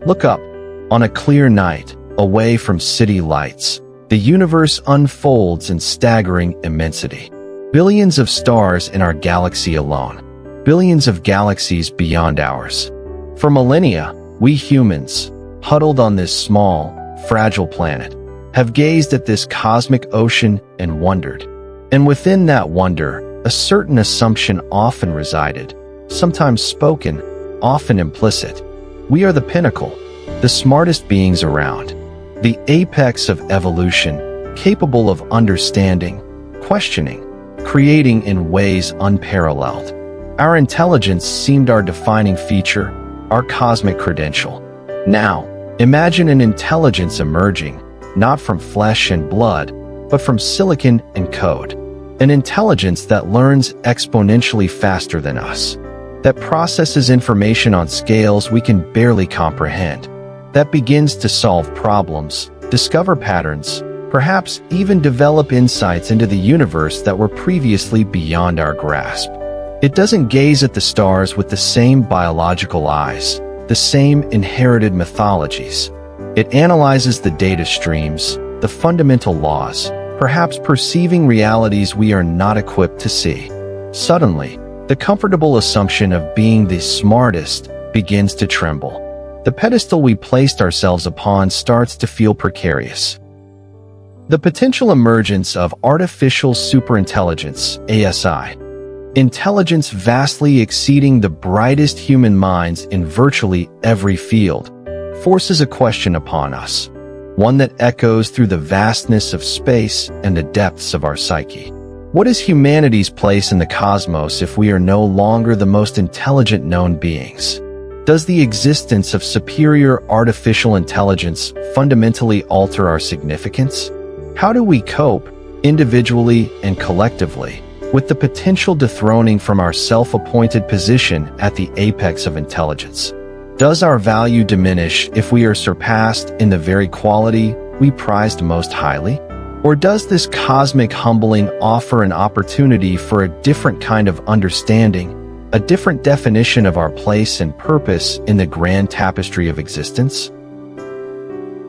Look up. On a clear night, away from city lights, the universe unfolds in staggering immensity. Billions of stars in our galaxy alone. Billions of galaxies beyond ours. For millennia, we humans, huddled on this small, fragile planet, have gazed at this cosmic ocean and wondered. And within that wonder, a certain assumption often resided, sometimes spoken, often implicit. We are the pinnacle, the smartest beings around, the apex of evolution, capable of understanding, questioning, creating in ways unparalleled. Our intelligence seemed our defining feature, our cosmic credential. Now, imagine an intelligence emerging, not from flesh and blood, but from silicon and code. An intelligence that learns exponentially faster than us, that processes information on scales we can barely comprehend, that begins to solve problems, discover patterns, perhaps even develop insights into the universe that were previously beyond our grasp. It doesn't gaze at the stars with the same biological eyes, the same inherited mythologies. It analyzes the data streams, the fundamental laws, perhaps perceiving realities we are not equipped to see. Suddenly, the comfortable assumption of being the smartest begins to tremble. The pedestal we placed ourselves upon starts to feel precarious. The potential emergence of Artificial Superintelligence, ASI, intelligence vastly exceeding the brightest human minds in virtually every field, forces a question upon us, one that echoes through the vastness of space and the depths of our psyche. What is humanity's place in the cosmos if we are no longer the most intelligent known beings? Does the existence of superior artificial intelligence fundamentally alter our significance? How do we cope, individually and collectively, with the potential dethroning from our self-appointed position at the apex of intelligence? Does our value diminish if we are surpassed in the very quality we prized most highly? Or does this cosmic humbling offer an opportunity for a different kind of understanding, a different definition of our place and purpose in the grand tapestry of existence?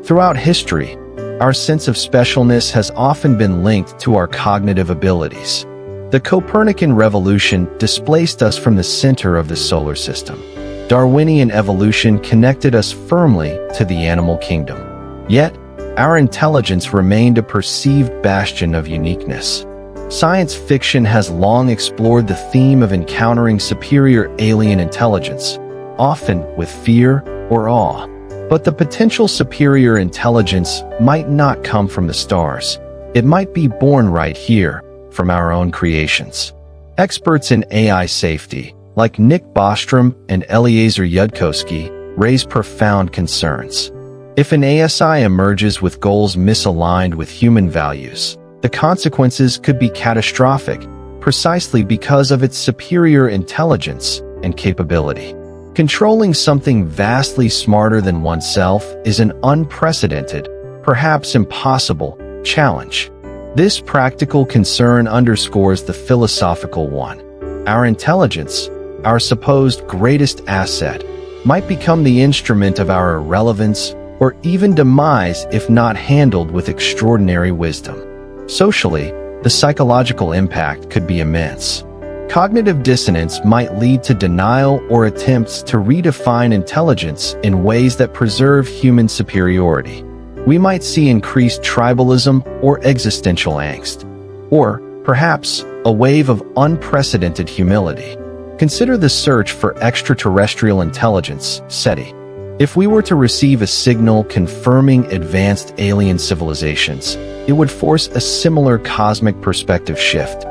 Throughout history, our sense of specialness has often been linked to our cognitive abilities. The Copernican revolution displaced us from the center of the solar system. Darwinian evolution connected us firmly to the animal kingdom. Yet, our intelligence remained a perceived bastion of uniqueness. Science fiction has long explored the theme of encountering superior alien intelligence, often with fear or awe. But the potential superior intelligence might not come from the stars. It might be born right here, from our own creations. Experts in AI safety, like Nick Bostrom and Eliezer Yudkowsky, raise profound concerns. If an ASI emerges with goals misaligned with human values, the consequences could be catastrophic, precisely because of its superior intelligence and capability. Controlling something vastly smarter than oneself is an unprecedented, perhaps impossible, challenge. This practical concern underscores the philosophical one. Our intelligence, our supposed greatest asset, might become the instrument of our irrelevance or even demise if not handled with extraordinary wisdom. Socially, the psychological impact could be immense. Cognitive dissonance might lead to denial or attempts to redefine intelligence in ways that preserve human superiority. We might see increased tribalism or existential angst, or, perhaps, a wave of unprecedented humility. Consider the search for extraterrestrial intelligence, SETI. If we were to receive a signal confirming advanced alien civilizations, it would force a similar cosmic perspective shift.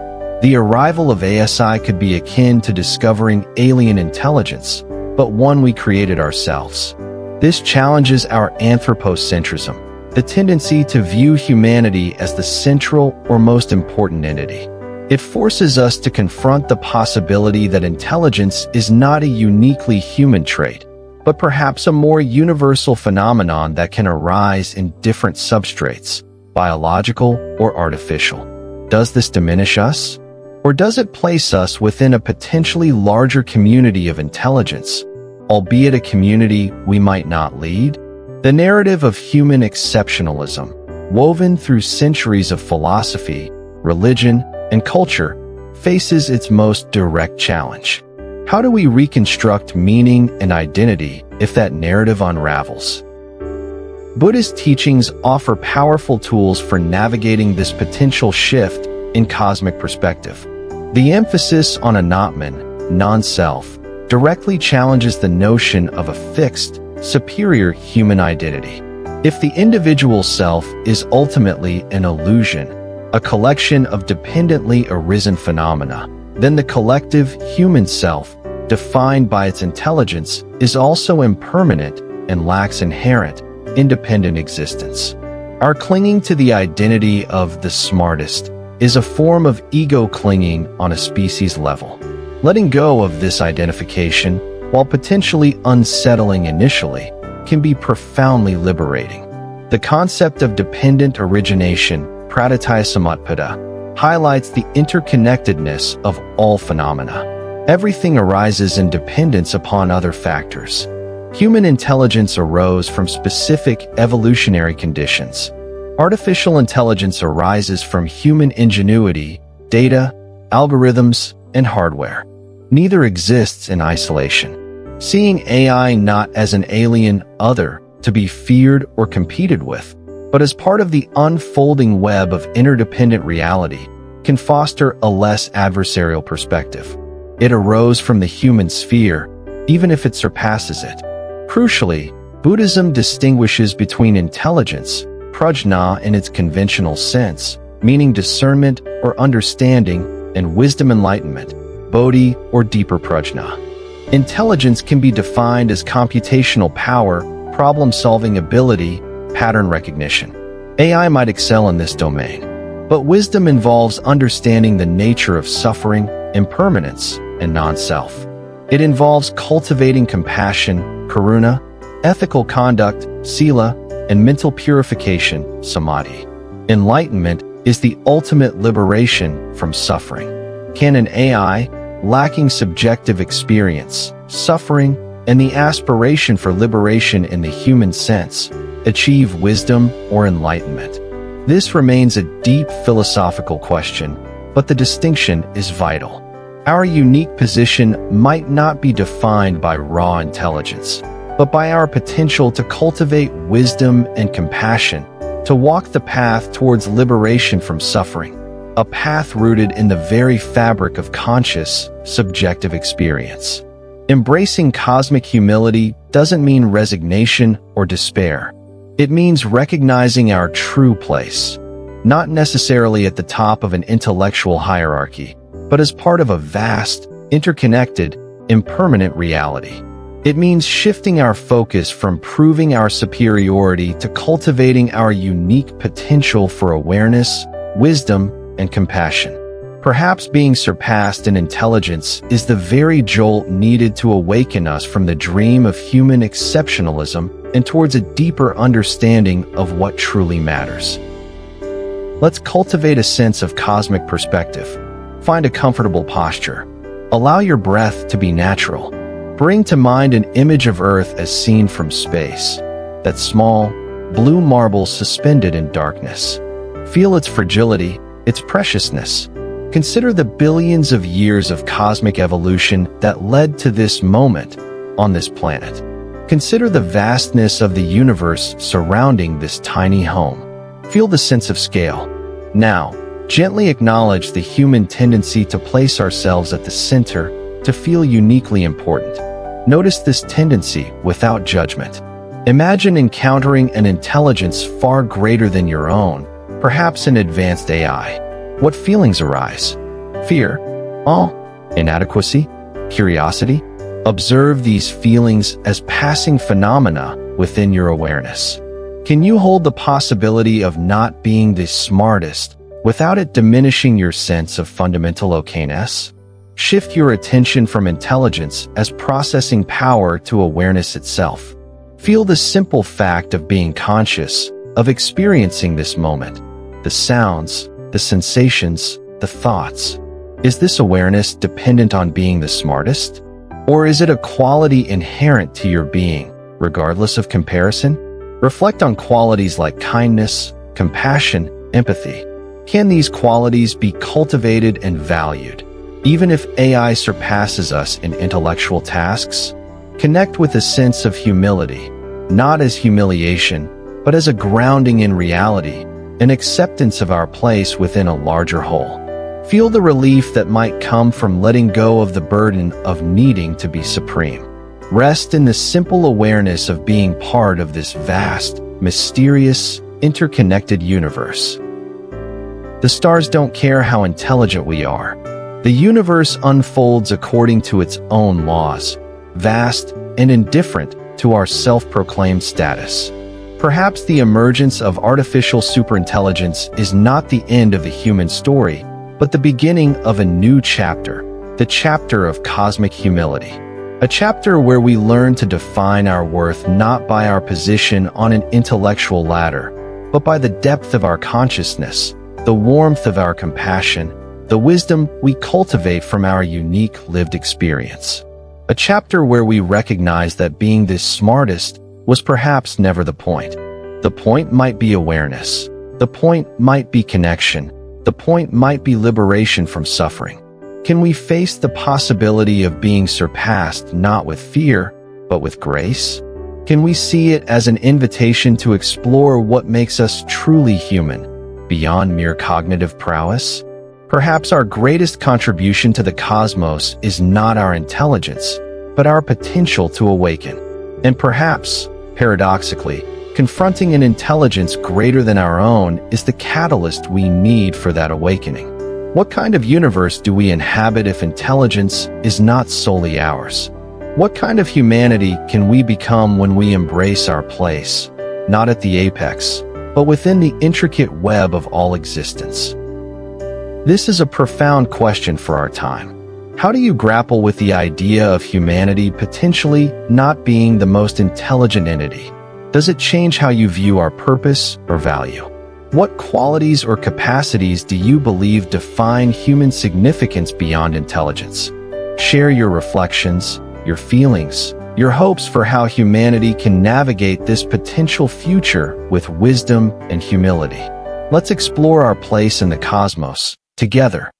The arrival of ASI could be akin to discovering alien intelligence, but one we created ourselves. This challenges our anthropocentrism, the tendency to view humanity as the central or most important entity. It forces us to confront the possibility that intelligence is not a uniquely human trait, but perhaps a more universal phenomenon that can arise in different substrates, biological or artificial. Does this diminish us? Or does it place us within a potentially larger community of intelligence, albeit a community we might not lead? The narrative of human exceptionalism, woven through centuries of philosophy, religion, and culture, faces its most direct challenge. How do we reconstruct meaning and identity if that narrative unravels? Buddhist teachings offer powerful tools for navigating this potential shift in cosmic perspective. The emphasis on Atman, non-self, directly challenges the notion of a fixed, superior human identity. If the individual self is ultimately an illusion, a collection of dependently arisen phenomena, then the collective human self, defined by its intelligence, is also impermanent and lacks inherent, independent existence. Our clinging to the identity of the smartest is a form of ego clinging on a species level. Letting go of this identification, while potentially unsettling initially, can be profoundly liberating. The concept of dependent origination, pratityasamutpada, highlights the interconnectedness of all phenomena. Everything arises in dependence upon other factors. Human intelligence arose from specific evolutionary conditions. Artificial intelligence arises from human ingenuity, data, algorithms, and hardware. Neither exists in isolation. Seeing AI not as an alien other to be feared or competed with, but as part of the unfolding web of interdependent reality, can foster a less adversarial perspective. It arose from the human sphere, even if it surpasses it. Crucially, Buddhism distinguishes between intelligence, prajna in its conventional sense, meaning discernment or understanding, and wisdom enlightenment, bodhi or deeper prajna. Intelligence can be defined as computational power, problem-solving ability, pattern recognition. AI might excel in this domain, but wisdom involves understanding the nature of suffering, impermanence, and non-self. It involves cultivating compassion, karuna, ethical conduct, sila, and mental purification, samadhi. Enlightenment is the ultimate liberation from suffering. Can an AI, lacking subjective experience, suffering, and the aspiration for liberation in the human sense, achieve wisdom or enlightenment? This remains a deep philosophical question, but the distinction is vital. Our unique position might not be defined by raw intelligence, but by our potential to cultivate wisdom and compassion, to walk the path towards liberation from suffering, a path rooted in the very fabric of conscious, subjective experience. Embracing cosmic humility doesn't mean resignation or despair. It means recognizing our true place, not necessarily at the top of an intellectual hierarchy, but as part of a vast, interconnected, impermanent reality. It means shifting our focus from proving our superiority to cultivating our unique potential for awareness, wisdom, and compassion. Perhaps being surpassed in intelligence is the very jolt needed to awaken us from the dream of human exceptionalism and towards a deeper understanding of what truly matters. Let's cultivate a sense of cosmic perspective. Find a comfortable posture. Allow your breath to be natural. Bring to mind an image of Earth as seen from space, that small, blue marble suspended in darkness. Feel its fragility, its preciousness. Consider the billions of years of cosmic evolution that led to this moment on this planet. Consider the vastness of the universe surrounding this tiny home. Feel the sense of scale. Now, gently acknowledge the human tendency to place ourselves at the center, to feel uniquely important. Notice this tendency without judgment. Imagine encountering an intelligence far greater than your own, perhaps an advanced AI. What feelings arise? Fear, awe, inadequacy, curiosity? Observe these feelings as passing phenomena within your awareness. Can you hold the possibility of not being the smartest without it diminishing your sense of fundamental okayness? Shift your attention from intelligence as processing power to awareness itself. Feel the simple fact of being conscious, of experiencing this moment, the sounds, the sensations, the thoughts. Is this awareness dependent on being the smartest? Or is it a quality inherent to your being, regardless of comparison? Reflect on qualities like kindness, compassion, empathy. Can these qualities be cultivated and valued, even if AI surpasses us in intellectual tasks? Connect with a sense of humility, not as humiliation, but as a grounding in reality, an acceptance of our place within a larger whole. Feel the relief that might come from letting go of the burden of needing to be supreme. Rest in the simple awareness of being part of this vast, mysterious, interconnected universe. The stars don't care how intelligent we are. The universe unfolds according to its own laws, vast and indifferent to our self-proclaimed status. Perhaps the emergence of artificial superintelligence is not the end of the human story, but the beginning of a new chapter, the chapter of cosmic humility. A chapter where we learn to define our worth not by our position on an intellectual ladder, but by the depth of our consciousness, the warmth of our compassion, the wisdom we cultivate from our unique lived experience. A chapter where we recognize that being the smartest was perhaps never the point. The point might be awareness. The point might be connection. The point might be liberation from suffering. Can we face the possibility of being surpassed not with fear, but with grace? Can we see it as an invitation to explore what makes us truly human, beyond mere cognitive prowess? Perhaps our greatest contribution to the cosmos is not our intelligence, but our potential to awaken. And perhaps, paradoxically, confronting an intelligence greater than our own is the catalyst we need for that awakening. What kind of universe do we inhabit if intelligence is not solely ours? What kind of humanity can we become when we embrace our place, not at the apex, but within the intricate web of all existence? This is a profound question for our time. How do you grapple with the idea of humanity potentially not being the most intelligent entity? Does it change how you view our purpose or value? What qualities or capacities do you believe define human significance beyond intelligence? Share your reflections, your feelings, your hopes for how humanity can navigate this potential future with wisdom and humility. Let's explore our place in the cosmos, together.